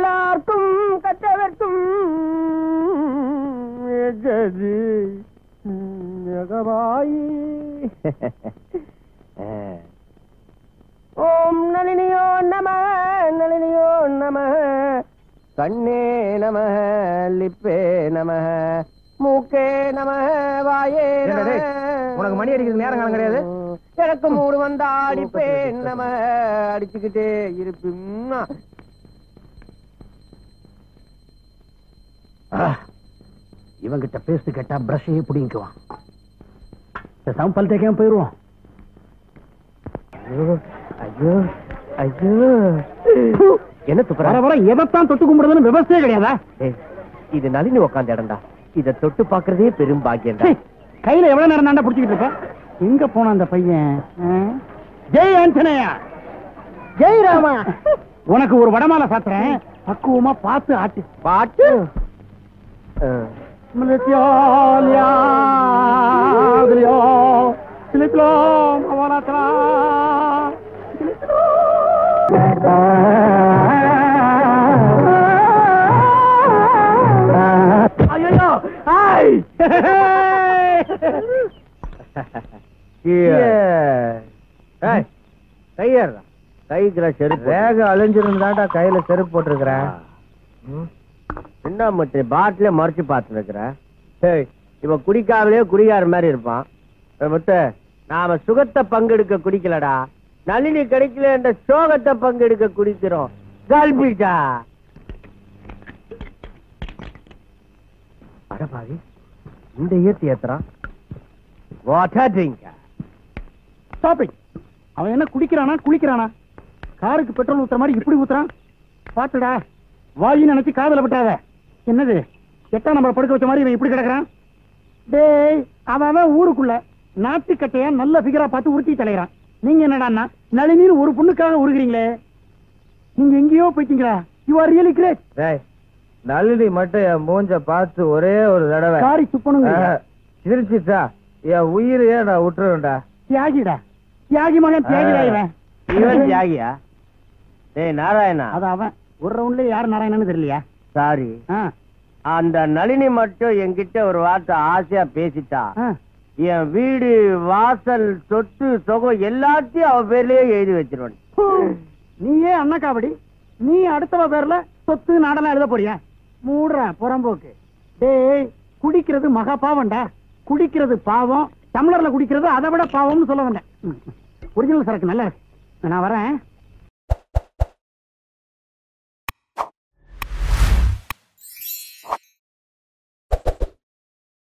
எல்லாருக்கும் கற்றவர்க்கும் ஓம் நளினியோ நம நளினியோ நம கண்ணே நம லிப்பே நம மூக்கே நம வாயே உனக்கு மணி அடிக்கிறது நேரம் காலம் கிடையாது. எனக்கு மூடு வந்தா அடிப்பேன் நம அடிச்சுக்கிட்டே இருப்பேன். இவங்கிட்ட பேசு கேட்டா பிரஷையே பிடிங்குவான். பல் தேய்க்காம போயிருவோம். ஐயோ ஐயோ ஐயோ என்ன துப்புற வர வர எதைத்தான் தொட்டு கும்பிடுறதுன்னு விவசாயே கிடையாதா? இது நளினி உக்காந்த இடம்டா. இத தொட்டு பாக்குறதே பெரும் பாக்கியம்டா. கையில எவ்வளவு நேரம் தாண்டா பிடிச்சிக்கிட்டு இருப்ப? எங்க போன அந்த பையன்? ஜெய் ஆஞ்சநேயா, ஜெய் ராமா. உனக்கு ஒரு வடமாலை சாத்துறேன், பக்குவமா பார்த்து ஆட்டு. பாட்டு கைக்குற செருப்பு வேக அழிஞ்சிருந்தாண்டா கையில செருப்பு போட்டிருக்கிறேன். என்ன மட்டும் பாட்டில மறைச்சு பார்த்துருக்கிற. இவ குடிக்காமலே குடிகார மாதிரி இருப்பான். மட்டும் நாம சுகத்தை பங்கெடுக்க குடிக்கலடா, நளினி கிடைக்கல என்ற சோகத்தை பங்கெடுக்க குடிக்கிறோம். கல்பிட்டா அடபாவி இந்த ஏத்தி ஏத்துறான். Water drink. அவன் என்ன குடிக்கிறானா குளிக்கிறானா? காருக்கு பெட்ரோல் ஊத்துற மாதிரி இப்படி ஊத்துறான். பாத்துடா, வாயின்னு நினைச்சு காதல விட்டாத. என்னது 8ஆம் நம்பர் படுக்க வச்ச மாதிரி இவன் இப்படி கிடக்குறான். டேய், அவன் ஊருக்குள்ள நாட்டுக்கட்டைய நல்ல பிகரா பார்த்து உருட்டி தலைகிறான். நீங்க என்னடா நளினின்னு ஒரு பொண்ணுக்காக உருகிறீங்களே? நீங்க எங்கேயோ போயிட்டீங்களா? You are really great. Nalini மட்டும் என் மூஞ்ச பார்த்து ஒரே ஒரு தடவை காரி துப்பணுங்க. சிரிச்சுட்டா என் உயிரையே நான் விட்டுருவேன்டா. தியாகிடா, தியாகி மகன் தியாகிடா இவன். இவன் தியாகியா? டேய் நாராயணா, அது அவன் ஒரு ரவுண்ட்ல யாரு நாராயணன்னு தெரியலையா? சாரி, அந்த நளினி மட்டும் என்கிட்ட ஒரு வார்த்தை ஆசையா பேசிட்டா, என் வீடு வாசல் சொத்து சொகம் எல்லாத்தையும் அவ பேர்லயே எழுதி வச்சிருவன். நீயே அண்ணா காவடி, நீ அடுத்தவ பேர்ல சொத்து நாடெல்லாம் எழுத போறியா? மூடுற புறம்போக்கு. டேய், குடிக்கிறது மகா பாவம்டா. குடிக்கிறது பாவம், டம்ளர்ல குடிக்கிறது அதை விட பாவம்னு சொல்ல வந்தேன். ஒரிஜினல் சரக்கு நல்லா இருக்கு. நான் வரேன்.